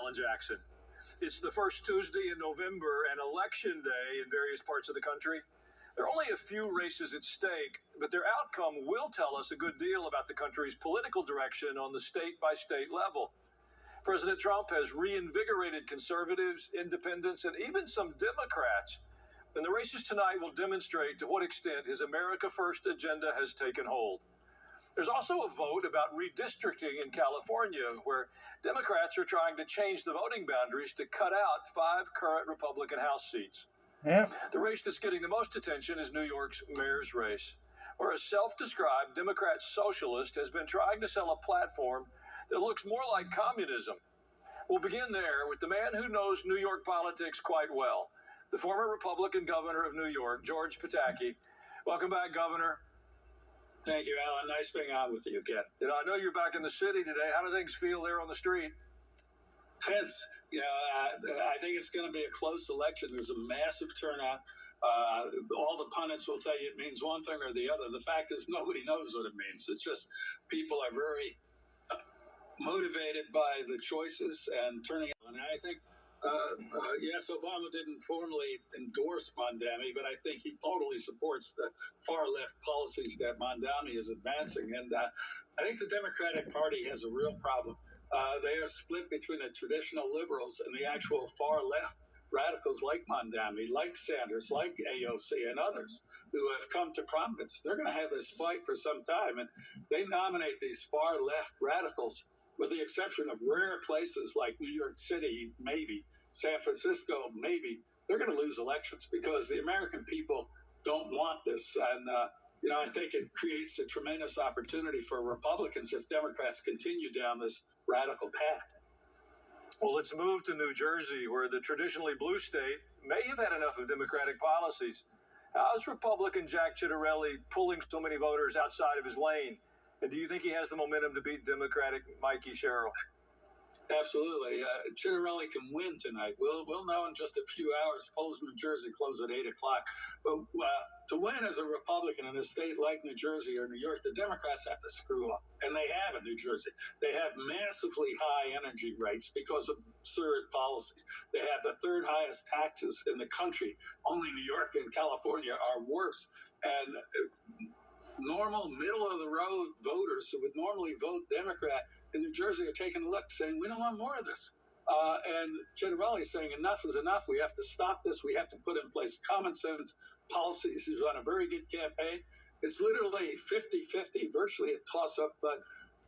Alan Jackson. It's the first Tuesday in November and election day in various parts of the country. There are only a few races at stake, but their outcome will tell us a good deal about the country's political direction on the state-by-state level. President Trump has reinvigorated conservatives, independents, and even some Democrats. And the races tonight will demonstrate to what extent his America First agenda has taken hold. There's also a vote about redistricting in California, where Democrats are trying to change the voting boundaries to cut out 5 current Republican House seats. Yeah. The race that's getting the most attention is New York's mayor's race, where a self-described Democrat socialist has been trying to sell a platform that looks more like communism. We'll begin there with the man who knows New York politics quite well, the former Republican governor of New York, George Pataki. Welcome back, Governor. Thank you, Alan. Nice being on with you again. I know you're back in the city today. How do things feel there on the street? Tense. I think it's going to be a close election. There's a massive turnout. All the pundits will tell you it means one thing or the other. The fact is nobody knows what it means. It's just people are very motivated by the choices and turning out. And I think, yes, Obama didn't formally endorse Mondami, but I think he totally supports the far-left policies that Mondami is advancing. And I think the Democratic Party has a real problem. They are split between the traditional liberals and the actual far-left radicals like Mondami, like Sanders, like AOC, and others who have come to prominence. They're going to have this fight for some time, and they nominate these far-left radicals, with the exception of rare places like New York City, maybe, San Francisco, maybe. They're going to lose elections because the American people don't want this. And, I think it creates a tremendous opportunity for Republicans if Democrats continue down this radical path. Well, let's move to New Jersey, where the traditionally blue state may have had enough of Democratic policies. How's Republican Jack Ciattarelli pulling so many voters outside of his lane? And do you think he has the momentum to beat Democratic Mikey Sherrill? Absolutely. Ciattarelli can win tonight. We'll know in just a few hours. Polls in New Jersey close at 8 o'clock. But to win as a Republican in a state like New Jersey or New York, the Democrats have to screw up. And they have in New Jersey. They have massively high energy rates because of absurd policies. They have the 3rd highest taxes in the country. Only New York and California are worse. And normal middle-of-the-road voters who would normally vote Democrat in New Jersey are taking a look, saying, we don't want more of this. And Ciattarelli is saying enough is enough. We have to stop this. We have to put in place common sense policies. He's on a very good campaign. It's literally 50-50, virtually a toss-up. But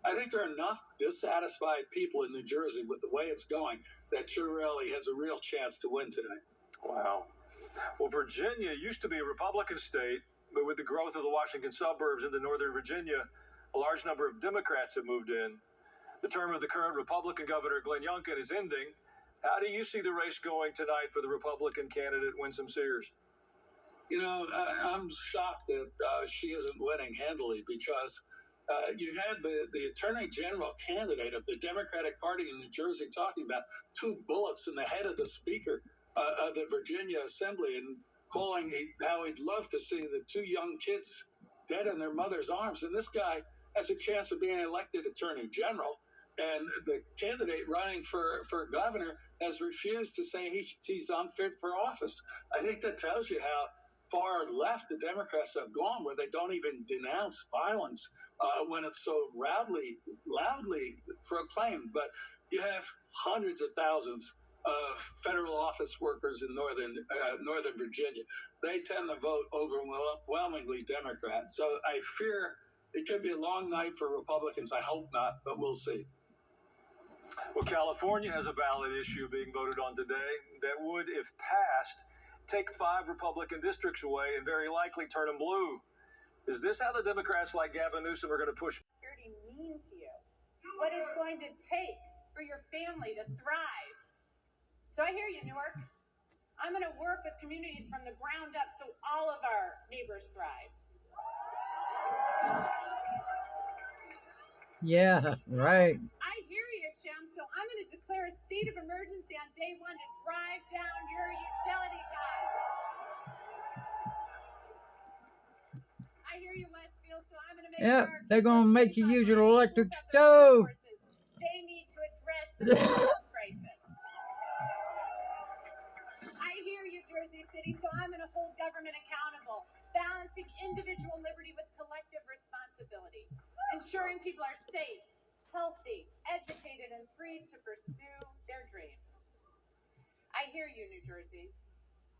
I think there are enough dissatisfied people in New Jersey with the way it's going that Ciattarelli has a real chance to win tonight. Wow. Well, Virginia used to be a Republican state, but with the growth of the Washington suburbs into Northern Virginia, a large number of Democrats have moved in. The term of the current Republican governor, Glenn Youngkin, is ending. How do you see the race going tonight for the Republican candidate, Winsome Sears? I'm shocked that she isn't winning handily because you had the Attorney General candidate of the Democratic Party in New Jersey talking about 2 bullets in the head of the Speaker of the Virginia Assembly and calling how he'd love to see the 2 young kids dead in their mother's arms. And this guy has a chance of being elected Attorney General. And the candidate running for governor has refused to say he's unfit for office. I think that tells you how far left the Democrats have gone, where they don't even denounce violence when it's so loudly proclaimed. But you have hundreds of thousands of federal office workers in Northern Virginia. They tend to vote overwhelmingly Democrat. So I fear it could be a long night for Republicans. I hope not, but we'll see. Well, California has a ballot issue being voted on today that would, if passed, take 5 Republican districts away and very likely turn them blue. Is this how the Democrats like Gavin Newsom are going to push? Security mean to you? What it's going to take for your family to thrive? So I hear you, Newark. I'm going to work with communities from the ground up so all of our neighbors thrive. Yeah, right. I hear you, Jim. So I'm going to declare a state of emergency on day 1 to drive down your utility costs. I hear you, Westfield. So I'm going to make sure they're going to make you use your electric stove. They need to address the food crisis. individual liberty with collective responsibility, ensuring people are safe, healthy, educated, and free to pursue their dreams. I hear you, New Jersey.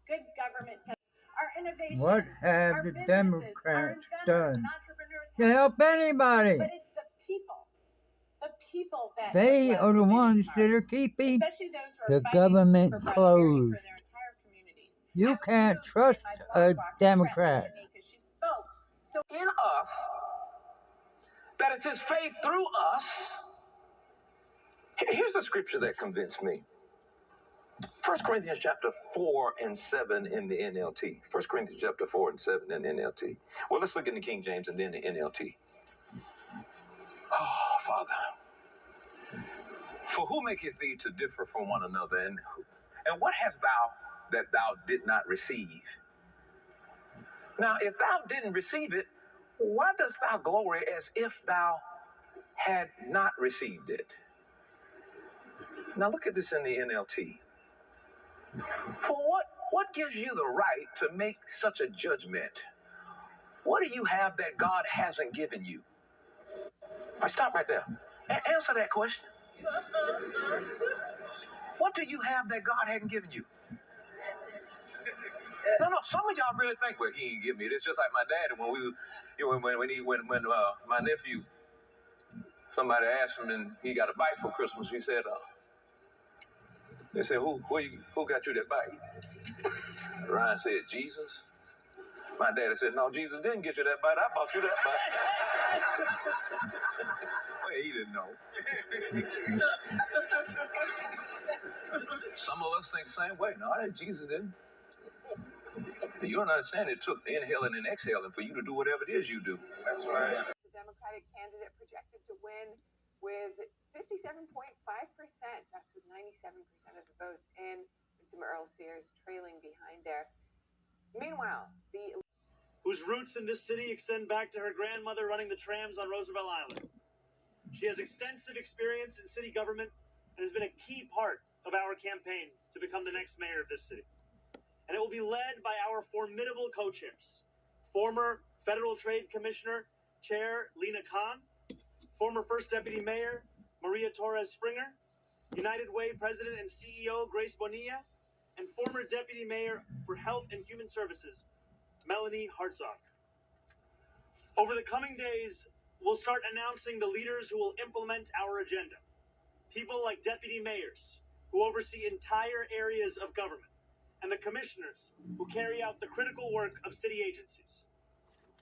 Good government. Our innovation. What have our the businesses, our Democrats inventors done and entrepreneurs to help anybody? But it's the people that They have are the led ones this that are march, keeping especially those who are the fighting government for prosperity closed. for their entire communities. You can't trust a Democrat. She spoke so In us, that it's his faith through us. Here's a scripture that convinced me. 1 Corinthians chapter 4 and 7 in the NLT. 1 Corinthians chapter 4 and 7 in the NLT. Well, let's look in the King James and then the NLT. Oh, Father. For who maketh thee to differ from one another? And what hast thou that thou did not receive? Now, if thou didn't receive it, why dost thou glory as if thou had not received it? Now look at this in the NLT. For what gives you the right to make such a judgment? What do you have that God hasn't given you? All right, stop right there. Answer that question. What do you have that God hadn't given you? No, some of y'all really think, well, he ain't give me it. It's just like my daddy when when my nephew, somebody asked him and he got a bike for Christmas. He said, they said, who got you that bike? Ryan said, Jesus. My daddy said, no, Jesus didn't get you that bike. I bought you that bike. Well, he didn't know. Some of us think the same way. No, Jesus didn't. You don't understand, it took inhaling and exhaling for you to do whatever it is you do. That's right. The Democratic candidate projected to win with 57.5%. That's with 97% of the votes in. Some Earl Sears trailing behind there. Meanwhile, whose roots in this city extend back to her grandmother running the trams on Roosevelt Island. She has extensive experience in city government and has been a key part of our campaign to become the next mayor of this city. And it will be led by our formidable co-chairs, former Federal Trade Commissioner Chair Lena Khan, former First Deputy Mayor Maria Torres Springer, United Way President and CEO Grace Bonilla, and former Deputy Mayor for Health and Human Services Melanie Hartzog. Over the coming days, we'll start announcing the leaders who will implement our agenda. People like deputy mayors, who oversee entire areas of government, and the commissioners who carry out the critical work of city agencies.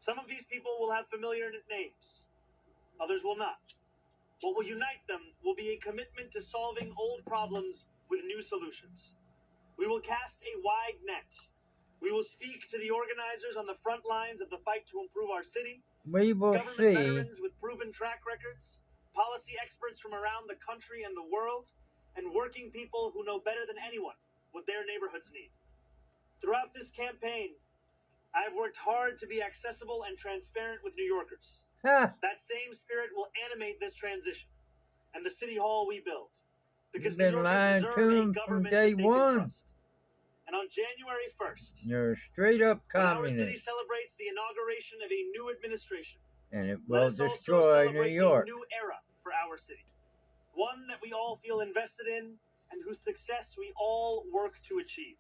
Some of these people will have familiar names, others will not. What will unite them will be a commitment to solving old problems with new solutions. We will cast a wide net. We will speak to the organizers on the front lines of the fight to improve our city, We will government see. veterans with proven track records, policy experts from around the country and the world, and working people who know better than anyone what their neighborhoods need. Throughout this campaign, I've worked hard to be accessible and transparent with New Yorkers. Ha! That same spirit will animate this transition and the city hall we build. Because You've New been Yorkers lying deserve to a them from government day that they can one. trust. And on January 1st, You're a straight up when our city communist, celebrates the inauguration of a new administration, and it let will us also destroy New celebrate York. a new era for our city. One that we all feel invested in and whose success we all work to achieve.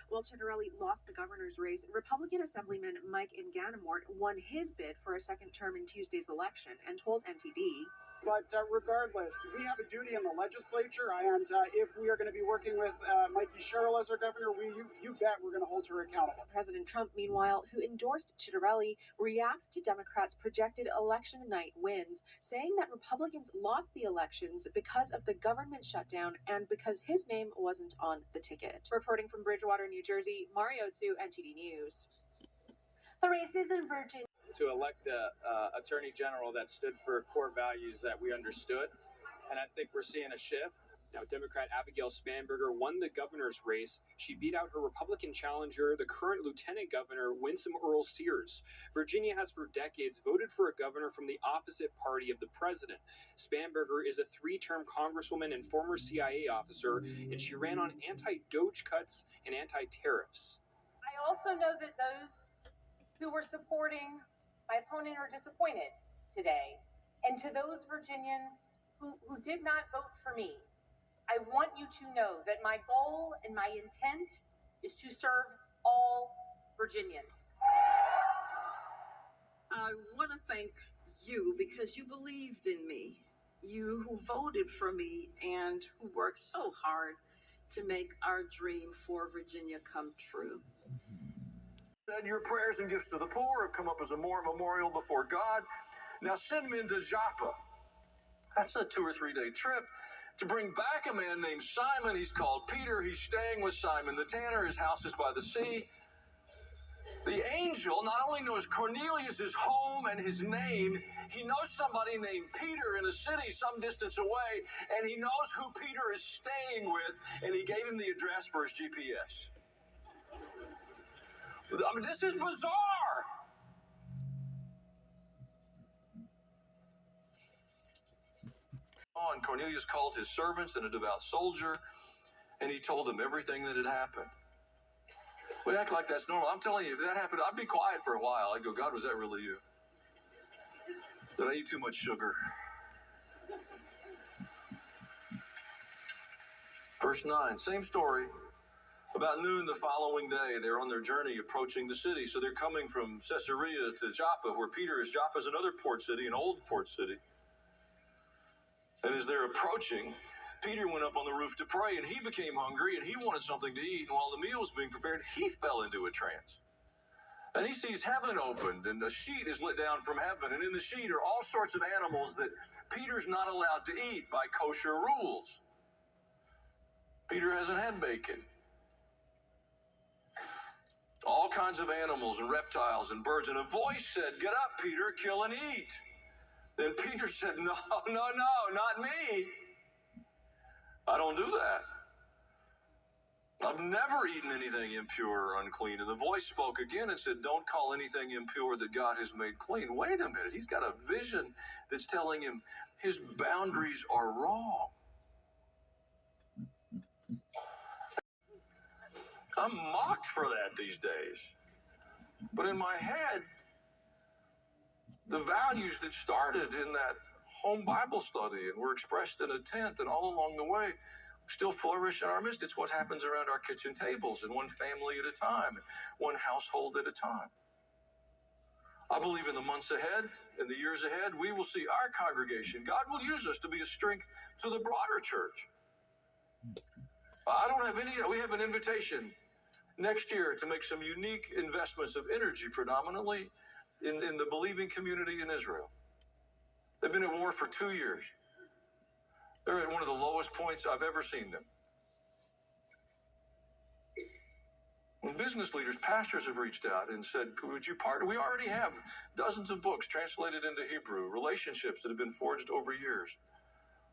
Will Ciattarelli lost the governor's race, Republican Assemblyman Mike Inganamort won his bid for a second term in Tuesday's election and told NTD, But regardless, we have a duty in the legislature, and if we are going to be working with Mikey Sherrill as our governor, you bet we're going to hold her accountable. President Trump, meanwhile, who endorsed Ciattarelli, reacts to Democrats' projected election night wins, saying that Republicans lost the elections because of the government shutdown and because his name wasn't on the ticket. Reporting from Bridgewater, New Jersey, Mario Tzu, NTD News. the races in Virginia. To elect a attorney general that stood for core values that we understood, and I think we're seeing a shift. Now, Democrat Abigail Spanberger won the governor's race. She beat out her Republican challenger, the current Lieutenant Governor Winsome Earl Sears. Virginia has for decades voted for a governor from the opposite party of the president. Spanberger is a 3-term congresswoman and former CIA officer, and she ran on anti-Doge cuts and anti-tariffs. I also know that those who were supporting my opponent or disappointed today, and to those Virginians who did not vote for me, I want you to know that my goal and my intent is to serve all Virginians. I want to thank you because you believed in me. You who voted for me and who worked so hard to make our dream for Virginia come true. And your prayers and gifts to the poor have come up as a memorial before God. Now send men to Joppa. That's a 2 or 3 day trip to bring back a man named Simon. He's called Peter. He's staying with Simon the tanner. His house is by the sea. The angel not only knows Cornelius' home and his name, he knows somebody named Peter in a city some distance away, and he knows who Peter is staying with, and he gave him the address for his GPS. I mean, this is bizarre. And Cornelius called his servants and a devout soldier, and he told them everything that had happened. We act like that's normal. I'm telling you, if that happened, I'd be quiet for a while. I'd go, God, was that really you? Did I eat too much sugar? Verse 9, same story. About noon the following day, they're on their journey approaching the city. So they're coming from Caesarea to Joppa, where Peter is. Joppa is another port city, an old port city. And as they're approaching, Peter went up on the roof to pray, and he became hungry, and he wanted something to eat. And while the meal was being prepared, he fell into a trance. And he sees heaven opened, and a sheet is let down from heaven. And in the sheet are all sorts of animals that Peter's not allowed to eat by kosher rules. Peter hasn't had bacon. All kinds of animals and reptiles and birds. And a voice said, "Get up, Peter, kill and eat." Then Peter said, no, not me. I don't do that. I've never eaten anything impure or unclean. And the voice spoke again and said, don't call anything impure that God has made clean. Wait a minute. He's got a vision that's telling him his boundaries are wrong. I'm mocked for that these days. But in my head, the values that started in that home Bible study and were expressed in a tent and all along the way still flourish in our midst. It's what happens around our kitchen tables, and one family at a time, one household at a time. I believe in the months ahead, in the years ahead, we will see our congregation. God will use us to be a strength to the broader church. We have an invitation next year to make some unique investments of energy, predominantly in the believing community in Israel. They've been at war for 2 years. They're at one of the lowest points I've ever seen them. And business leaders, pastors have reached out and said, would you partner? We already have dozens of books translated into Hebrew, relationships that have been forged over years.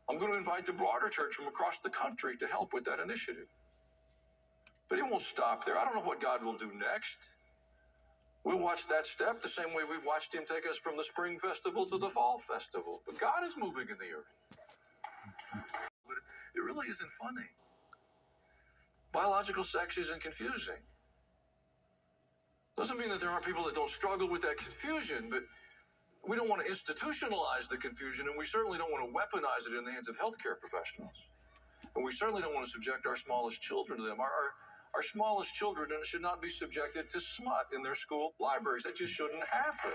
I'm going to invite the broader church from across the country to help with that initiative. But it won't stop there. I don't know what God will do next. We'll watch that step the same way we've watched him take us from the spring festival to the fall festival. But God is moving in the earth. But it really isn't funny. Biological sex isn't confusing. Doesn't mean that there aren't people that don't struggle with that confusion, but we don't want to institutionalize the confusion, and we certainly don't want to weaponize it in the hands of healthcare professionals. And we certainly don't want to subject our smallest children to them. Our smallest children should not be subjected to smut in their school libraries. That just shouldn't happen.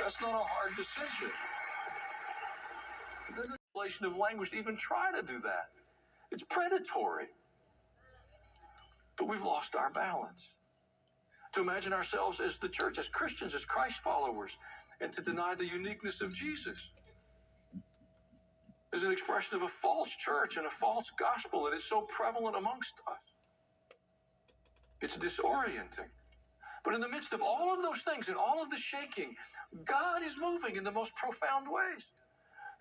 That's not a hard decision. There's a relation of language to even try to do that. It's predatory. But we've lost our balance. To imagine ourselves as the church, as Christians, as Christ followers, and to deny the uniqueness of Jesus is an expression of a false church and a false gospel that is so prevalent amongst us. It's disorienting. But in the midst of all of those things and all of the shaking, God is moving in the most profound ways.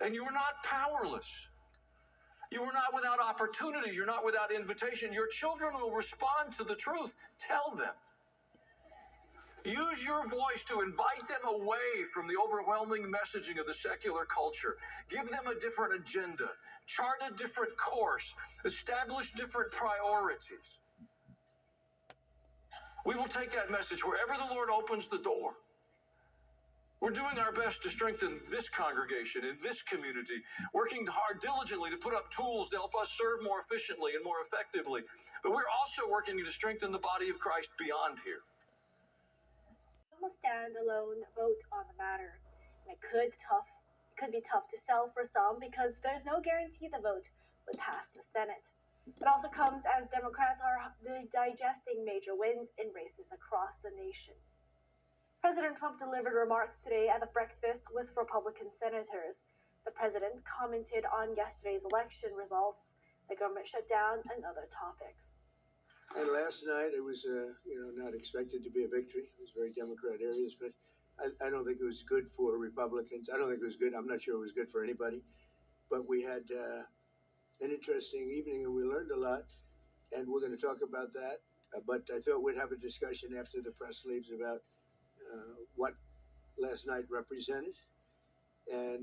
And you are not powerless. You are not without opportunity. You're not without invitation. Your children will respond to the truth. Tell them. Use your voice to invite them away from the overwhelming messaging of the secular culture. Give them a different agenda. Chart a different course. Establish different priorities. We will take that message wherever the Lord opens the door. We're doing our best to strengthen this congregation in this community, working hard diligently to put up tools to help us serve more efficiently and more effectively. But we're also working to strengthen the body of Christ beyond here. Will stand alone vote on the matter. And it could be tough to sell for some because there's no guarantee the vote would pass the Senate. It also comes as Democrats are digesting major wins in races across the nation. President Trump delivered remarks today at the breakfast with Republican senators. The president commented on yesterday's election results, the government shutdown, and other topics. And last night, it was, not expected to be a victory. It was very Democrat areas, but I don't think it was good for Republicans. I don't think it was good. I'm not sure it was good for anybody. But we had an interesting evening, and we learned a lot, and we're going to talk about that. But I thought we'd have a discussion after the press leaves about what last night represented. And